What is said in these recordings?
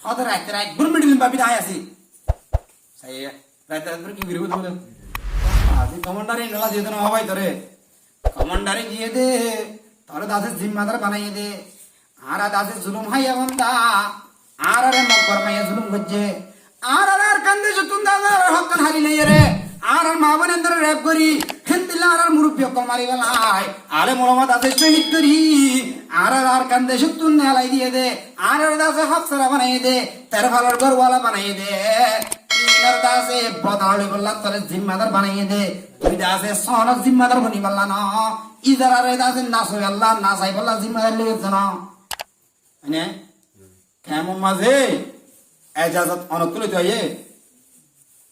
হতে রাইতে রাইত বুর মিডিল বাবি দাই আছি সাই রাইতে রাইত কি বিরু বলে আজি কমান্ডারে নলা দিয়ে দেন হবাই তোরে কমান্ডারে দিয়ে দে তোরে দাসে জিম্মাদার বানাই দে আর দাসে জুলুম হাইয়া বান্দা আর আরে মকর মাইয়া জুলুম করছে আর কান্দে যতুন দাদার হকন হারি নাই রে আর মা বোনের রেপ করি হেন্দিলা আর মুরব্বি হকল মারি বেলাই আরে মোলামত আছে শহীদ করি আর কান্দে যতুন নেলাই দিয়ে দে আর দাসে হক সারা বানাই দে তের ভালোর ঘরওয়ালা বানাই দে তিনার দাসে বদালি বললা তোরে জিম্মাদার বানাই দে তুই দাসে সনক জিম্মাদার বনি বললা না ইজারারে দাসে নাসো আল্লাহ না চাই বললা জিম্মাদার লিয়ে জানা মানে কেমন মাঝে এজাজত অনতুলে তো আইয়ে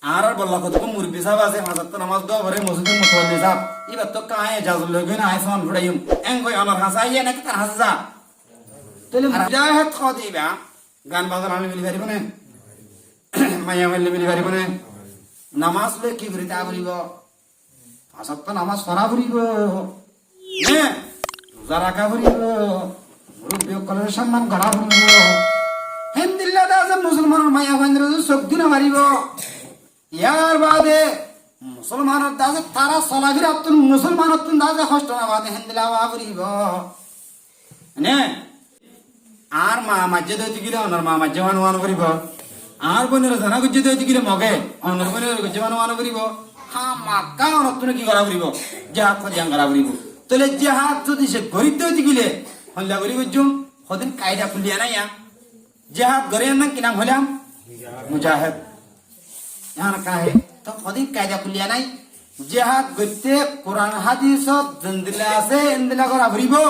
আর বললা কত মুরব্বি সাহেব আছে মাজার তো নামাজ দোয়া ভরে মসজিদের মুতওয়াল্লি সাহেব এবার তো কায় এজাজত লগে না আইসন ফুড়াইম এং কই অনর হাসা আইয়ে নাকি তার হাসা তাহলে মুজাহিদ খদিবা গান বাজার আমি মিলি পারিব না মাইয়া মিলি মিলি পারিব না নামাজ লে কি করিতে আবরিব আসত তো নামাজ পড়া বরিব নে রোজা রাখা বরিব মুরব্বি কলের সম্মান করা বরিব হেন্দিল্লা দাস মুসলমানের মায়া বান্ধব চোখ দিনা মারিব ইয়ার বাদে মুসলমানের দাসে তারা চলাফির আত্মন মুসলমানের দাসে কষ্ট না বাদে হেন্দিলা বাবরিব নে আর মা মাঝে দইতে গিলে অনর মা মাঝে মানু করিব আর বোনের জানা গুজে দইতে গিলে মগে অনর বোনের গুজে মানু করিব হা মাক্কা অনর কি করা করিব জাহাজ খদিয়াং করা করিব তাহলে জাহাজ যদি সে গরিব দইতে গিলে হল্লা করিব জুম হদিন কায়দা খুলিয়া নাইয়া जिहाद गरें ना कि नाम होलाम मुजाहिद यहाँ का है तो खुदी कायदा कुलिया नहीं जिहाद गते कुरान हदीस जंदिला से इंदिला को राबरिबो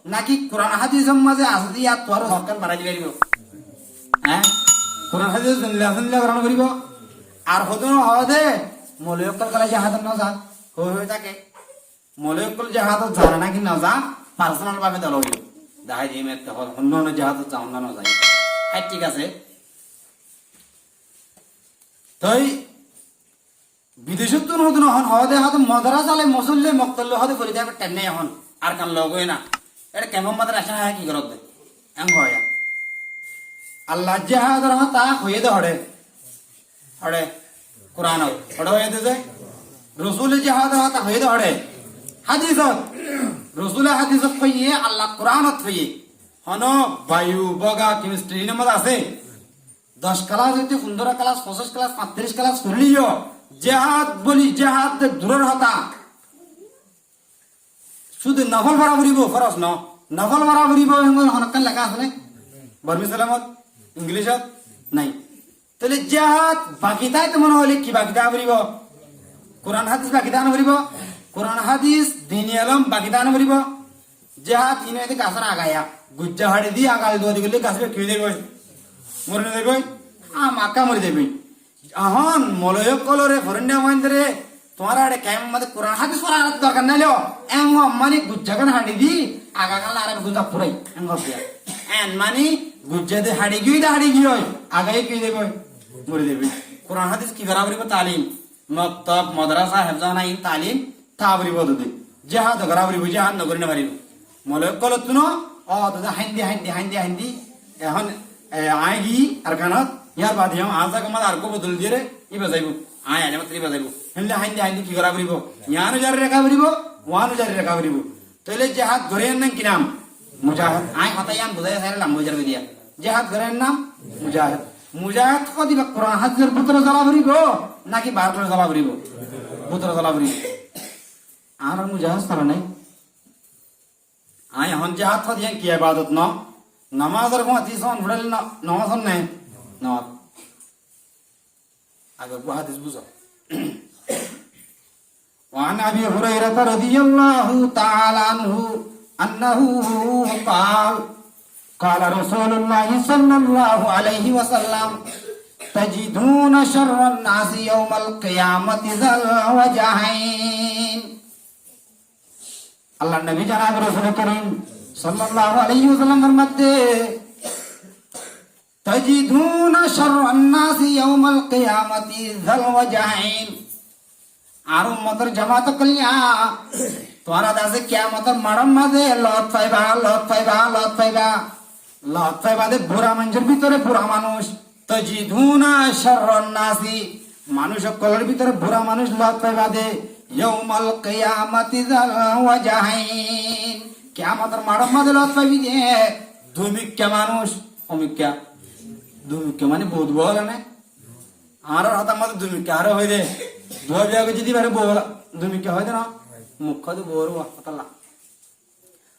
ना कि कुरान हदीस मजे आसदी या तोर हकन मारा दिबो हैं कुरान हदीस जंदिला को राबरिबो आर होदो होदे मोलयकल कला जिहाद न जा हो ताके मोलयकल जिहाद जाना कि न जा पर्सनल भाবে দলই দাহাই দিমে তো অন্য জিহাদ চাও না যায় ঠিক আছে তাই বিদেশত তো নতুন হন হদে হদ মাদ্রাসা লে মুসল্লি মক্তল হদে করি দেবে টেনে হন আর কান লগই না এটা কেমন মাদ্রাসা হয় কি করব দে এম হয় আল্লাহ জিহাদ রহতা হয়ে দে হড়ে কুরআন হড়ে হয়ে দে রাসূল জিহাদ রহতা হয়ে দে হড়ে হাদিস রাসূল হাদিস কইয়ে আল্লাহ কুরআনত হয়ে হনো বায়ু বগা কেমিস্ট্রি নামত আছে 10 ক্লাস হইতে 15 ক্লাস 25 ক্লাস 35 ক্লাস করলিও জিহাদ বলি জিহাদ দূরের হতা শুধু নফল বরাবরিব ফরজ ন নফল বরাবরিব এমন হনকান লেখা আছে বর্মি সালামত ইংলিশত নাই তাহলে জিহাদ বাকিটাই তো মনে হলে কি বাকিটা বরিব কোরআন হাদিস বাকিটা বরিব কোরআন হাদিস দ্বীন ইলম বাকিটা বরিব জিহাদ ইনতে কাছার আগায়া গুজ্জা হাড়ি দি আগাল দো দিগলে কাছবে কি দেবই মরনে দেবই মাকা মরে দেবই আহন মলয় কলরে ফরন্ডা মহেন্দ্রে তোমার আড়ে কেম মতে কোরআন হাদিস পড়া দরকার নাইলো এম মানে গুজ্জাগান হাড়ি দি আগাগাল আরে গুজা পুরাই এম গপিয়া এন মানে গুজ্জা দে হাড়ি গই আগাই কি দেবই মরে দেবই কোরআন হাদিস কি বরাবরি তালিম মক্তব মাদ্রাসা হেফজানা ইন তালিম তাবরি বদদে জিহাদ বরাবরি জিহাদ নগরি না পারিব মলয় কলতুনো ও দাদা হাইন্দি এখন আইগি আর কানত ইয়ার বাদ হিয়াম আজা কমাদ আর কো বদল দিয়ে রে ইবা যাইবো আয় আনে মাত্র ইবা যাইবো হেনলে হাইন্দি কি করা করিব ইয়ানো জারি রেখা করিব ওয়ানো জারি রেখা করিব তাইলে জিহাদ ধরেন নাম কি নাম মুজাহিদ আয় হতায়ান বুঝাই সাইলাম মুজার দিয়া জিহাদ ধরেন নাম মুজাহিদ কো দিবা কোরআন হাদিসের পুত্র জ্বালা ভরিব নাকি বার করে জ্বালা ভরিব পুত্র জ্বালা ভরিব আর মুজাহিদ তারা নাই আয় হন জিহাদ খদিয়ান কি ইবাদত ন নামাজের কোন তিসন ফুড়াল না নামাজ নাই নামাজ আগে হাদিস বুঝো وعن ابي هريره رضي الله تعالى عنه انه قال قال رسول الله صلى الله عليه وسلم تجدون شر الناس يوم القيامه ذا الوجهين আল্লাহ নবী জনাব রাসূল করিম সাল্লাল্লাহু আলাইহি ওয়াসাল্লাম ফরমাতে তাজিদুনা শাররান নাস ইয়াউমাল কিয়ামাতি যাল ওয়াজহাইন আর উম্মতের জামাত কলিয়া তোরা দাসে কিয়ামতের মারম মাঝে লত পাইবা লজ্জায় বাদে বুড়া মানুষের ভিতরে বুড়া মানুষ তাজিদুনা শাররান নাসি মানুষ সকলের ভিতরে বুড়া মানুষ লজ্জায় বাদে ইয়াউমাল কিয়ামাতি যাল ওয়াজাহাইন কিয়ামতের মাঠের মধ্যে লজ্জায় বিদে দুমিক্কা মানুষ অমিক্কা দুমিক্কা মানে বহুত বল না আর হাতার মধ্যে দুমিক্কা আর হই রে দুয়া বিয়া যদি বারে বল দুমিক্কা হয় না মুখ তো বড় হাতালা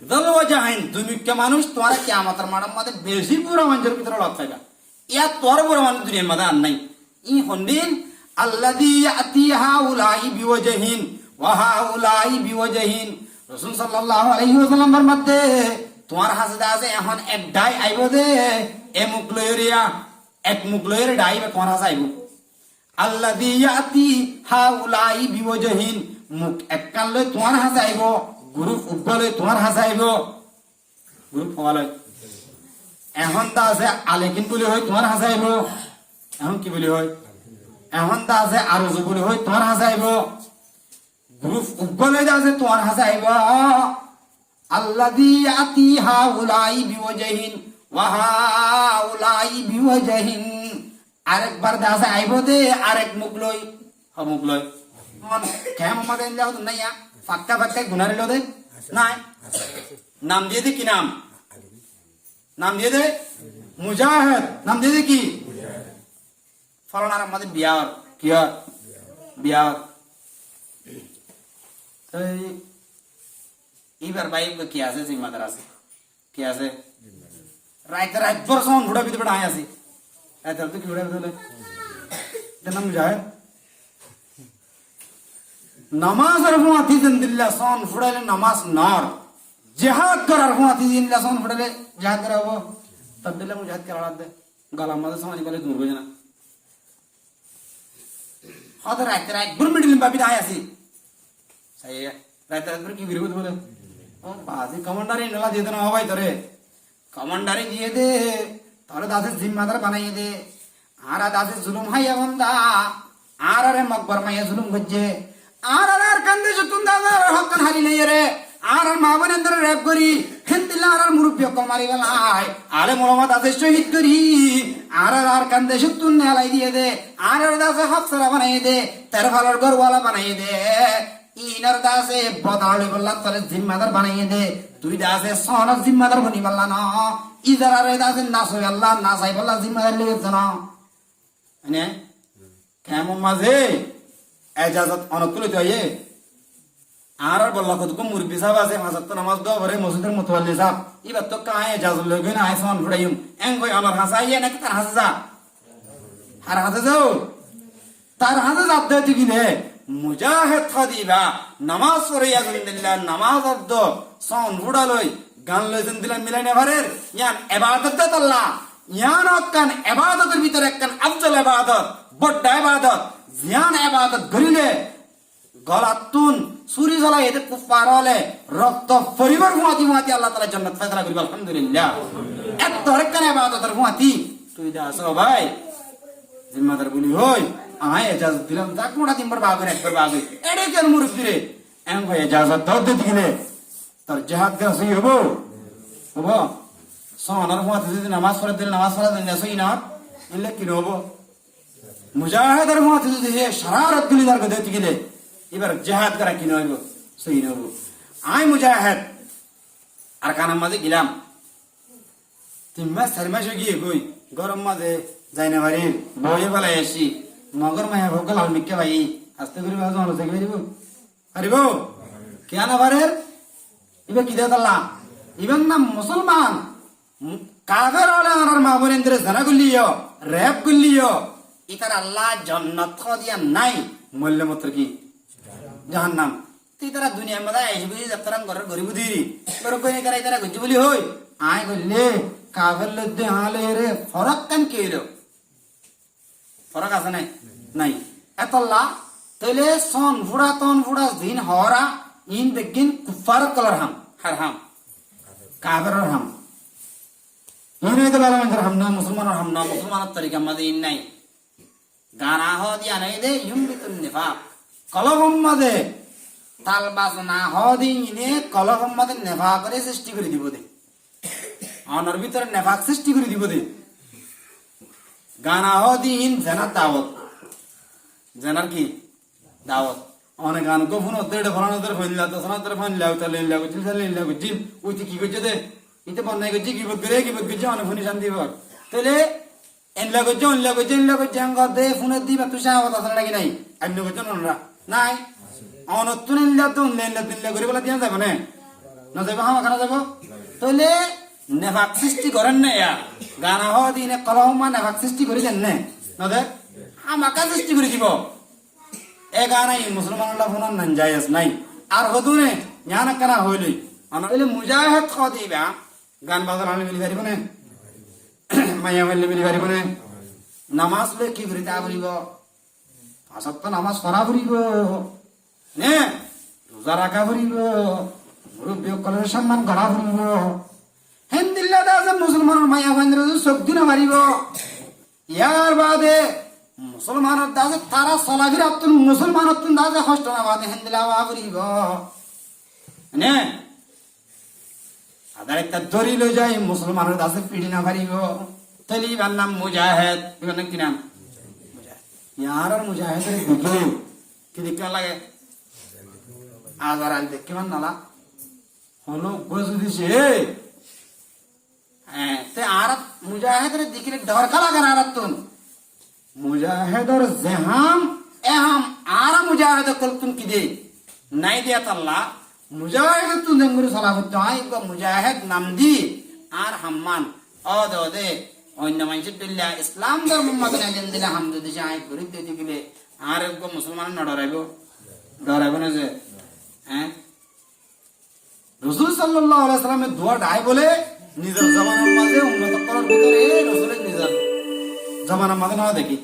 দলওয়াজাহিন দুমিক্কা মানুষ তোরা কিয়ামতের মাঠের মধ্যে বেশি বুড়া মানুষের ভিতরে লজ্জায় ইয়া তোর বুড়া মানুষ দুনিয়ার মধ্যে আর নাই ই হন্দিন আল্লাযী ইয়াতি হাউলাই বিওয়াজহিন ওয়া হাউলাই বিওয়াজহিন রাসূল সাল্লাল্লাহু আলাইহি ওয়াসাল্লামের মধ্যে তোমার হাসদা আছে এখন এক ডাই আইব দে এ মুখ লইরিয়া এক মুখ লইরে ডাইবে কোন হাস আইব আল্লাযী ইয়াতি হাউলাই বিওয়াজহিন মুখ এক কান লই তোমার হাস আইব গ্রুপ উগলে তোমার হাস আইব গ্রুপ হওয়ালে এখন তা আছে আলেকিন বলি হয় তোমার হাস আইব এখন কি বলি হয় এখন তা আছে আরজু বলি হয় তোমার হাস আইব গ্রুপ উগলে আছে তোমার হাস আইব আল্লাযী ইয়াতি হাউলাই বিওয়াজহিন ওয়া হাউলাই বিওয়াজহিন আরেকবার দাসে আইব দে আরেক মুখ লই মুখ লই মন কেমন মাদে যাও তো নাইয়া ফাক্কা ফাক্কা গুনারে লো দে নাই নাম দিয়ে দে কি নাম নাম দিয়ে দে মুজাহিদ নাম দিয়ে দে কি ফলনার আমাদের বিয়ার কি আর বিয়ার এইবার বাইক কি আছে জিম্মাদার আছে কি আছে রাইতে রাত ভর সন ফুটা ভিতরে বেড়া আছি রাইতে তো কি ফুটা ভিতরে এটা নাম মুজাহিদ নামাজ আর হুয়াতি জিন্দিল্লাহ সন ফুটাইলে নামাজ নর জিহাদ করার হুয়াতি জিন্দিল্লাহ সন ফুটাইলে জিহাদ করা হবো তব দিলে মুজাহিদ করা দে গলা মাঝে সমানি বলে দূর হয়ে না হয়তো রাইতে রাত ভর মিডিল বাবি আয় আছি সাই রাইতে রাত ভর কি বিরোধ বলে ও বাজি কমান্ডারে নলা দিয়ে দেনা হবাই তোরে কমান্ডারে দিয়ে দে তোর দাসের জিম্মাদার বানাইয়ে দে আর দাসের জুলুম হাইয়া বন্দা আর আরে মকবর মাইয়া জুলুম গজ্জে আর আর কান্দে যতুন দাদার হকন হারি নাই রে আর মা বোনের রেপ করি হিন্দিল্লা আর মুরব্বি হক মারি গলাই আলে মোহাম্মদ আছে শহীদ করি আর কান্দে যতুন নেলাই দিয়ে দে আর দাসে হকসরা বানাইয়ে দে তের ভালোর গরওয়ালা বানাইয়ে দে ইনার দাসে বদালি বল্লা তোরে জিম্মাদার বানাইয়ে দে তুই দাসে সোনা জিম্মাদার বনি বল্লা না ইদার আরে দাসে নাসো আল্লাহ নাসাই বল্লা জিম্মাদার লিখছ না মানে কেমন মাঝে এজাজত অনতুলিত হয়ে আর বল্লা কতক্ষণ মুরব্বী সাহেব আছে হাজার তো নামাজ দাও ভরে মসজিদের মতোয়াল্লি সাহেব এবার তো কায় এজাজত লই গই না আয় সন ফুড়াইম এং কই আমার হাসাইয়ে নাকি তার হাসে যা আর হাসে যাও তার হাসে যাব দে দিগিনে মুজাহিদ খাদিবা নামাজ পড়িয়া জিন্দিল্লাহ নামাজ অদ্দ সন ফুড়ালই গান লই জিন্দিল্লাহ মিলাইনে ভরের ইয়ান ইবাদত আল্লাহ ইয়ান কান ইবাদতের ভিতরে একখান আফজল ইবাদত বড় ইবাদত জিয়ান ইবাদত করিলে গলাতুন সুরি জ্বলাই এতে কুফার হলে রক্ত পরিবার হুয়াতি হুয়াতি আল্লাহ তাআলা জান্নাত ফয়সালা করিব আলহামদুলিল্লাহ এত ধরকান ইবাদতের হুয়াতি তুই দাস ভাই জিম্মাদার বলি হই আয় ইজাজত দিলাম যাক মোটা দিনবার বাগর একবার বাগর এডে কেন মুরব্বি রে এম ভাই ইজাজত দাও দে দিলে তোর জিহাদ কে সই হবো হবো সোনার হুয়াতি যদি নামাজ পড়ে দিলে নামাজ পড়া দেন সই না এলে কি হবো মুজাহিদের হুয়াতি যদি শরারত দিলি দার গদে দিলে এবার জিহাদ করা কি নইব সই নব আই মুজাহিদ আর কানার মাঝে গেলাম 3 মাস 4 মাস গিয়ে কই গরম মাঝে যাই না বাড়ি বই বেলায় আসি নগর মায়া ভোগল হল মিকে ভাই আস্তে করে বাজু হলো থেকে দিব আরিব কেন না বারের ইবে কি দেতাল্লা ইবেন না মুসলমান কাফের হলে আর মা বোনেন্দ্র জানা গুলিও র‍্যাপ গুলিও ইতার আল্লাহ জান্নাত খাদিয়া নাই মূল্য মাত্র কি জাহান্নাম তুই তারা দুনিয়ার মধ্যে আইসবি যাত্রাম ঘরের গরিব দিরি তোর কই করাই তারা গজ্জি বলি হই আয় গল্লে কাফের লদ্দে হালে রে ফরক কান কইলো ফরক আছে নাই নাই এতল্লা তাইলে সন ফুড়া তন ফুড়া দিন হরা ইন বেগিন কুফার কলর হাম হারহাম কাফের হাম ইনে তো বালা মঞ্জর হাম না মুসলমানের হাম না মুসলমানের তরিকা মধ্যে ইন নাই গানা হ দিয়া নাই দে ইউমিতুন নিফাক কলহম মধ্যে তালবাস না হদি ইনে কলহম মধ্যে নেফা করে সৃষ্টি করে দিব দে অনর ভিতরে নেফাক সৃষ্টি করে দিব দে গানা হদিন জানার দাওয়াত জানার কি দাওয়াত অনেক গান গো ফোন দেড় ফোন ধরে ফোন লাতো সোনা ধরে ফোন লাও তাহলে লাগো চিল তাহলে লাগো জিম ওই কি করছে দে ইতে বন্যাই করছে কি বলছে অনেক ফোনই শান্তি পাক তাহলে এন লাগো জাঙ্গ দে ফোন দিবা তুই সাহাবত আছে নাকি নাই আমি করছো না নাই অনতুন লাতো দিন করে বলা দিয়া যাবে না যাবো হামা খানা যাবো তাহলে নেফাক সৃষ্টি করেন না ইয়া গানা হদিনে কলহমা নেফাক সৃষ্টি করে দেন না নদে আমাকে সৃষ্টি করে দিব এ গানাই মুসলমানরা ফোনার নান জায়েজ নাই আর হদুনে জ্ঞান কেনা হইলি অনলে মুজাহিদ খদিবা গান বাজার আমি মিলি পারিব না মাইয়া মিলি মিলি পারিব না নামাজ লে কি করি তা বলিব আসত নামাজ পড়া বলিব নে রোজা রাখা বলিব মুরব্বী কলের সম্মান করা বলিব হিন্দিল্লা দাজে মুসলমানের মাইয়া বান্ধব সব দিন মারিব ইয়ার বাদে মুসলমানের দাজে তারা চলাফিরা মুসলমানের দাজে কষ্ট না বাদে হিন্দিলা করিব নে আদার একটা দড়ি লই যাই মুসলমানের দাজে পিড়ি না পারিব তলিবার নাম মুজাহিদ কি নাম ইয়ার আর মুজাহিদের দেখে কি দেখতে লাগে আজার আল দেখতে মান নালা হলো বসে দিছে ते आरत मुजाहिदर दिखले डर का लगा आरत तुम मुजाहिदर जहाम एहम आरा मुजाहिद कल तुम किदे नहीं दिया तल्ला मुजाहिद तुम जंगुरु सलाफत जाई को मुजाहिद नामदी आर हम्मान ओद ओदे অন্য মানুষের দিল্লা ইসলাম ধর্ম মত না দেন দিলে হাম যদি যাই করি দিতে গেলে আর এক মুসলমান না ডরাইব না যে হ্যাঁ রাসূল সাল্লাল্লাহু আলাইহি সাল্লামের দোয়া ডাই বলে নিজের জমানার মাঝে উন্নত করার ভিতরে রাসূলের নিজের জমানার মাঝে না দেখি